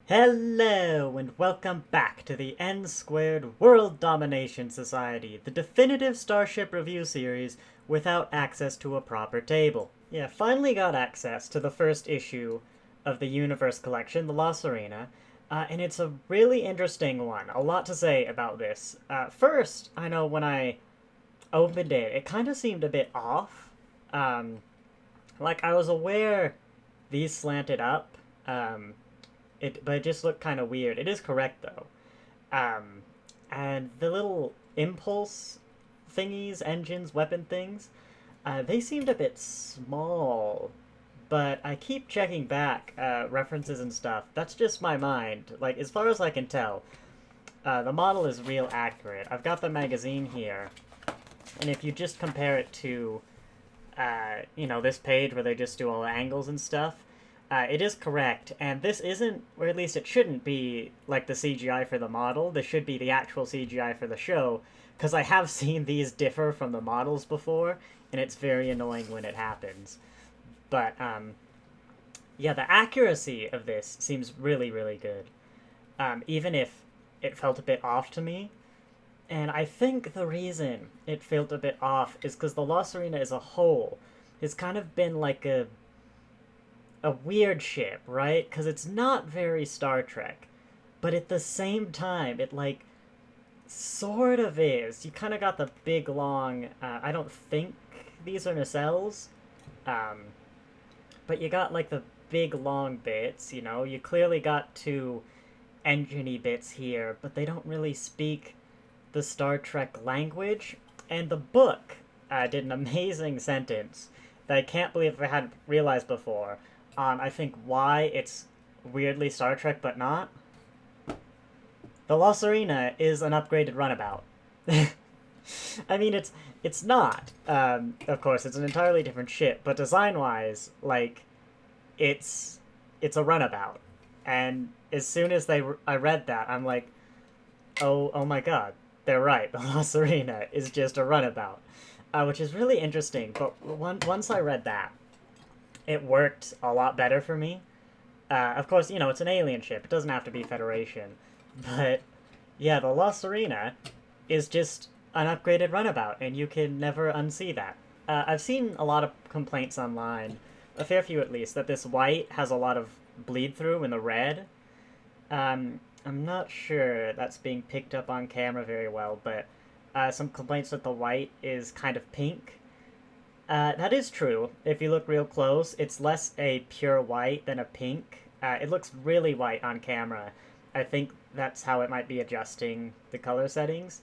Hello, and welcome back to the N-Squared World Domination Society, the definitive Starship review series without access to a proper table. Yeah, finally got access to the first issue of the Universe Collection, the La Sirena, and it's a really interesting one. A lot to say about this. First, I know when I opened it, it kind of seemed a bit off. Like, I was aware these slanted up, but it just looked kind of weird. It is correct though. Um, and the little impulse thingies, engines, weapon things, they seemed a bit small. But I keep checking back references and stuff. That's just my mind. Like, as far as I can tell, the model is real accurate. I've got the magazine here, and if you just compare it to, this page where they just do all the angles and stuff, it is correct, and this isn't, or at least it shouldn't be, like the CGI for the model. This should be the actual CGI for the show, because I have seen these differ from the models before, and it's very annoying when it happens. But, yeah, the accuracy of this seems really, really good, even if it felt a bit off to me. And I think the reason it felt a bit off is because the La Sirena as a whole has kind of been like a weird ship, right? Because it's not very Star Trek, but at the same time, it like sort of is. You kind of got the big long. I don't think these are nacelles, um, but you got like the big long bits. You clearly got two engine-y bits here, but they don't really speak the Star Trek language. And the book did an amazing sentence that I can't believe I hadn't realized before on, I think, why it's weirdly Star Trek but not. The La Sirena is an upgraded runabout. I mean, it's not. Of course, it's an entirely different ship, but design-wise, like, it's a runabout. And as soon as I read that, I'm like, oh my god, they're right. The La Sirena is just a runabout, which is really interesting. But once I read that, it worked a lot better for me. Of course, it's an alien ship. It doesn't have to be Federation. But, yeah, the La Sirena is just an upgraded runabout, and you can never unsee that. I've seen a lot of complaints online, a fair few at least, that this white has a lot of bleed-through in the red. I'm not sure that's being picked up on camera very well, but some complaints that the white is kind of pink. That is true. If you look real close, it's less a pure white than a pink. It looks really white on camera. I think that's how it might be adjusting the color settings.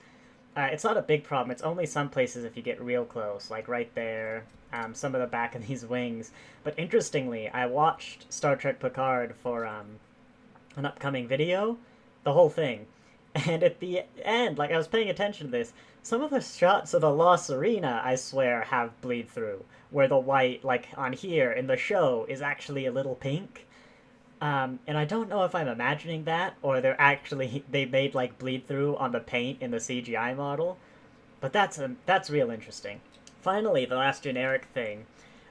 It's not a big problem. It's only some places if you get real close, like right there, some of the back of these wings. But interestingly, I watched Star Trek Picard for an upcoming video, the whole thing. And at the end, like, I was paying attention to this, some of the shots of the La Sirena, I swear, have bleed through, where the white, like, on here in the show, is actually a little pink. And I don't know if I'm imagining that, or they made, like, bleed through on the paint in the CGI model, but that's real interesting. Finally, the last generic thing.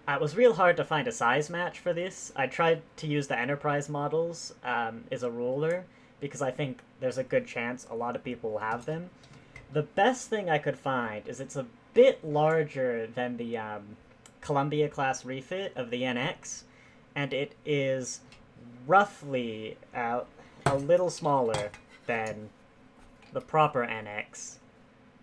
It was real hard to find a size match for this. I tried to use the Enterprise models as a ruler, because I think there's a good chance a lot of people will have them. The best thing I could find is it's a bit larger than the Columbia-class refit of the NX, and it is roughly a little smaller than the proper NX.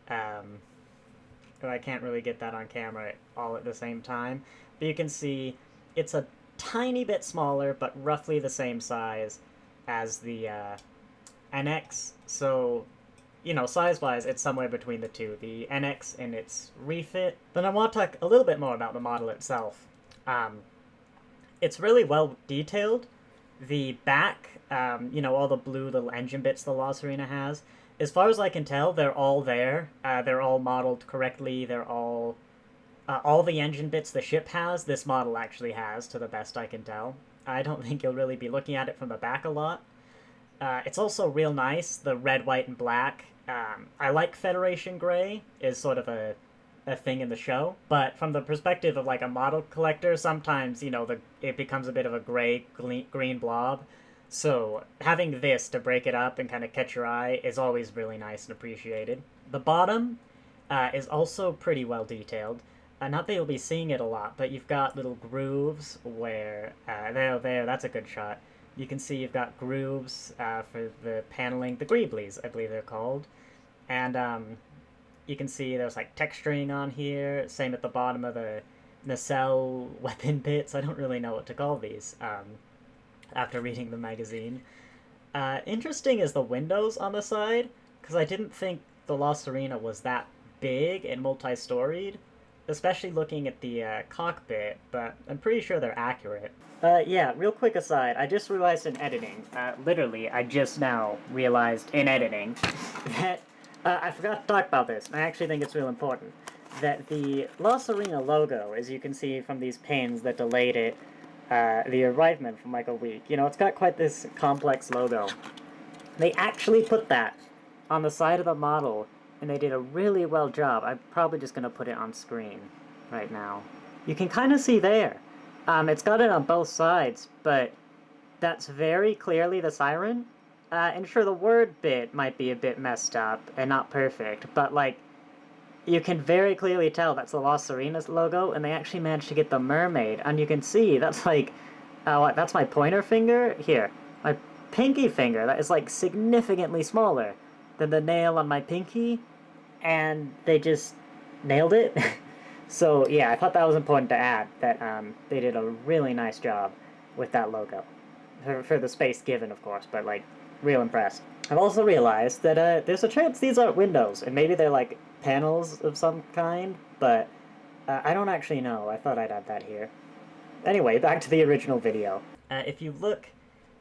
I can't really get that on camera all at the same time, but you can see it's a tiny bit smaller, but roughly the same size as the NX, so, size-wise, it's somewhere between the two, the NX and its refit. Then I want to talk a little bit more about the model itself. It's really well detailed. The back, all the blue little engine bits the La Sirena has, as far as I can tell, they're all there. They're all modeled correctly. They're all the engine bits the ship has, this model actually has, to the best I can tell. I don't think you'll really be looking at it from the back a lot. It's also real nice, the red, white, and black. I like Federation Gray, is sort of a thing in the show, but from the perspective of, like, a model collector, sometimes, it becomes a bit of a gray, green blob. So having this to break it up and kind of catch your eye is always really nice and appreciated. The bottom is also pretty well detailed. Not that you'll be seeing it a lot, but you've got little grooves where there, that's a good shot. You can see you've got grooves for the paneling, the greeblies, I believe they're called, and you can see there's like texturing on here. Same at the bottom of the nacelle weapon bits. I don't really know what to call these after reading the magazine. Interesting is the windows on the side, because I didn't think the Lost Sirena was that big and multi-storied, especially looking at the cockpit, but I'm pretty sure they're accurate. Yeah, real quick aside, I just realized in editing, literally, I just now realized in editing, that, I forgot to talk about this, and I actually think it's real important, that the Lost Sirena logo, as you can see from these pins that delayed it, the arrivement from like a week, you know, it's got quite this complex logo. They actually put that on the side of the model, and they did a really well job. I'm probably just going to put it on screen right now. You can kind of see there. It's got it on both sides, but that's very clearly the siren. And sure, the word bit might be a bit messed up and not perfect, but like, you can very clearly tell that's the Lost Sirena's logo, and they actually managed to get the mermaid, and you can see that's like, that's my pointer finger? Here. My pinky finger, that is like significantly smaller than the nail on my pinky, and they just nailed it. So yeah, I thought that was important to add, that they did a really nice job with that logo. For the space given, of course, but like, real impressed. I've also realized that there's a chance these aren't windows, and maybe they're like panels of some kind, but I don't actually know. I thought I'd add that here. Anyway, back to the original video. If you look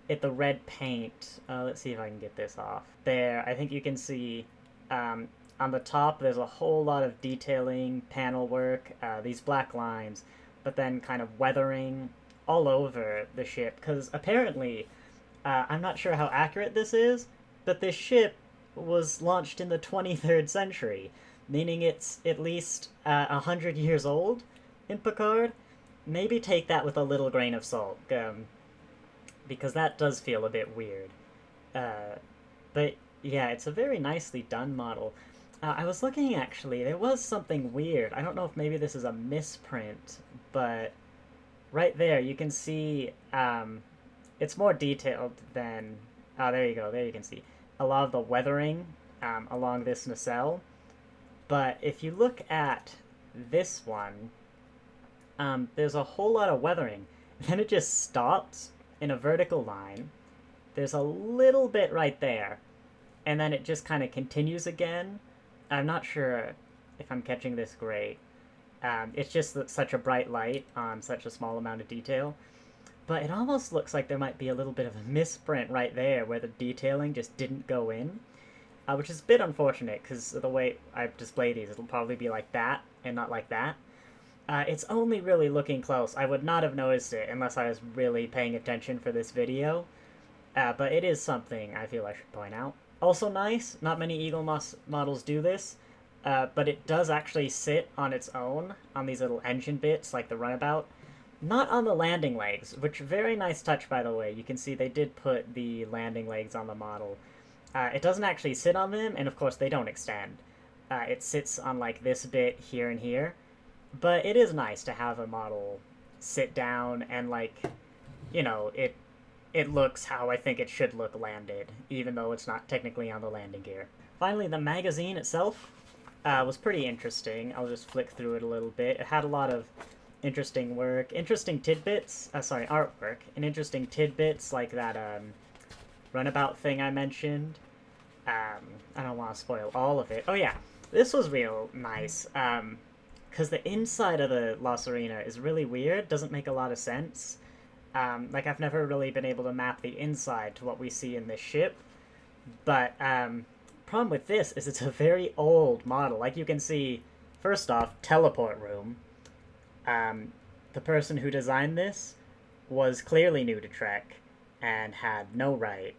at the red paint, let's see if I can get this off. There, I think you can see on the top there's a whole lot of detailing, panel work, these black lines, but then kind of weathering all over the ship, because apparently, I'm not sure how accurate this is, but this ship was launched in the 23rd century, meaning it's at least 100 years old in Picard. Maybe take that with a little grain of salt, because that does feel a bit weird. But yeah, it's a very nicely done model. I was looking, actually, there was something weird. I don't know if maybe this is a misprint, but right there you can see it's more detailed than... Oh, there you go, there you can see a lot of the weathering along this nacelle. But if you look at this one, there's a whole lot of weathering. Then it just stops in a vertical line. There's a little bit right there. And then it just kind of continues again. I'm not sure if I'm catching this great. It's just such a bright light on such a small amount of detail. But it almost looks like there might be a little bit of a misprint right there where the detailing just didn't go in. Which is a bit unfortunate, because the way I display these, it'll probably be like that and not like that. It's only really looking close. I would not have noticed it unless I was really paying attention for this video. But it is something I feel I should point out. Also nice, not many Eaglemoss models do this, but it does actually sit on its own on these little engine bits, like the runabout. Not on the landing legs, which very nice touch, by the way. You can see they did put the landing legs on the model. It doesn't actually sit on them, and of course they don't extend. It sits on like this bit here and here. But it is nice to have a model sit down and like, you know, it looks how I think it should look landed, even though it's not technically on the landing gear. Finally, the magazine itself was pretty interesting. I'll just flick through it a little bit. It had a lot of interesting work, interesting tidbits, artwork, and interesting tidbits like that runabout thing I mentioned. I don't want to spoil all of it. Oh yeah, this was real nice, because the inside of the Lost Sirena is really weird, doesn't make a lot of sense. Like, I've never really been able to map the inside to what we see in this ship, but problem with this is it's a very old model. Like, you can see, first off, teleport room. The person who designed this was clearly new to Trek and had no right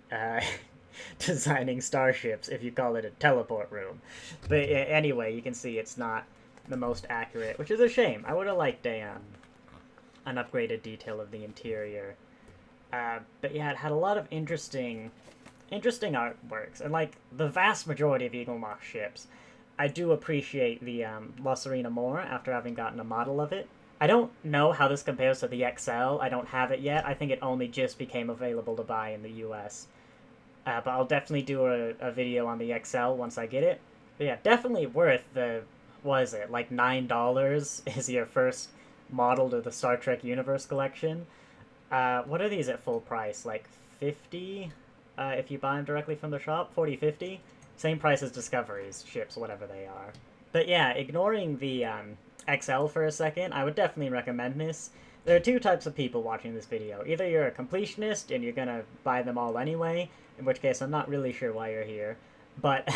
designing starships if you call it a teleport room. But anyway, you can see it's not the most accurate, which is a shame. I would have liked an upgraded detail of the interior. But yeah, it had a lot of interesting artworks, and like the vast majority of Eaglemoss ships, I do appreciate the La Sirena more after having gotten a model of it. I don't know how this compares to the XL. I don't have it yet. I think it only just became available to buy in the US. But I'll definitely do a video on the XL once I get it. But yeah, definitely worth the, what is it, like $9 is your first model to the Star Trek Universe collection. What are these at full price? Like 50 if you buy them directly from the shop? 40, 50? Same price as Discovery's ships, whatever they are. But yeah, ignoring the XL for a second, I would definitely recommend this. There are two types of people watching this video. Either you're a completionist and you're gonna buy them all anyway, in which case I'm not really sure why you're here. But,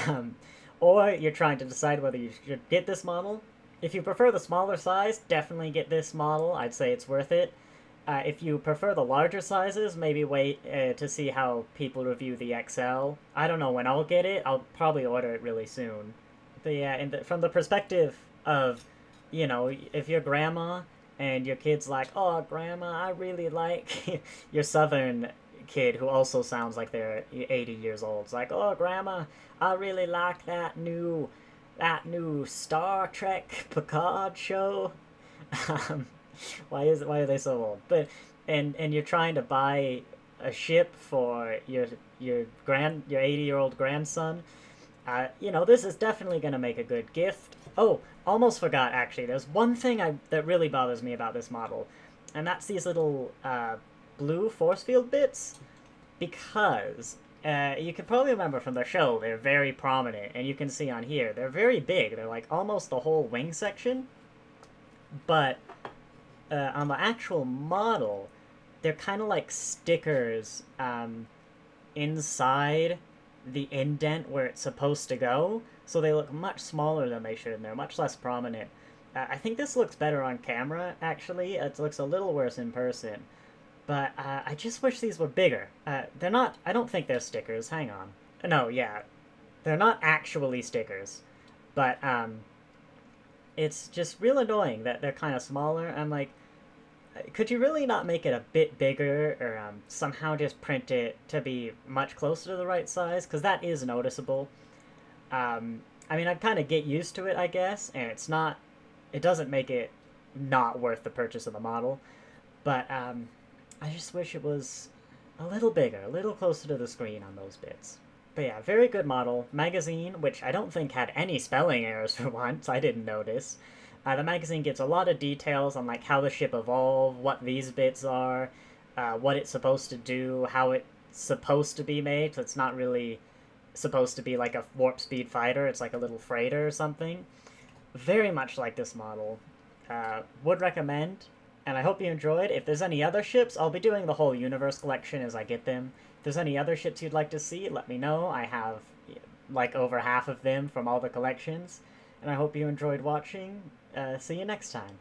or you're trying to decide whether you should get this model. If you prefer the smaller size, definitely get this model. I'd say it's worth it. If you prefer the larger sizes, maybe wait to see how people review the XL. I don't know when I'll get it. I'll probably order it really soon. But yeah, from the perspective of, you know, if your grandma and your kid's like, oh, grandma, I really like your southern kid who also sounds like they're 80 years old. It's like, oh, grandma, I really like that new Star Trek Picard show. Um, why are they so old? But and you're trying to buy a ship for your 80-year-old grandson. You know, this is definitely gonna make a good gift. Oh, almost forgot actually. There's one thing that really bothers me about this model, and that's these little blue force field bits, because you can probably remember from the show they're very prominent, and you can see on here they're very big. They're like almost the whole wing section, but on the actual model, they're kind of like stickers inside the indent where it's supposed to go, so they look much smaller than they should, and they're much less prominent. I think this looks better on camera, actually. It looks a little worse in person. But I just wish these were bigger. They're not, I don't think they're stickers. Hang on. No, yeah. They're not actually stickers. But it's just real annoying that they're kind of smaller. I'm like, could you really not make it a bit bigger, or somehow just print it to be much closer to the right size? Because that is noticeable. I mean, I'd kind of get used to it, I guess, and it doesn't make it not worth the purchase of the model. But I just wish it was a little bigger, a little closer to the screen on those bits. But yeah, very good model. Magazine, which I don't think had any spelling errors for once, I didn't notice. The magazine gives a lot of details on like how the ship evolved, what these bits are, what it's supposed to do, how it's supposed to be made. So it's not really supposed to be like a warp speed fighter. It's like a little freighter or something. Very much like this model. Would recommend, and I hope you enjoyed. If there's any other ships, I'll be doing the whole universe collection as I get them. If there's any other ships you'd like to see, let me know. I have like over half of them from all the collections. And I hope you enjoyed watching. See you next time.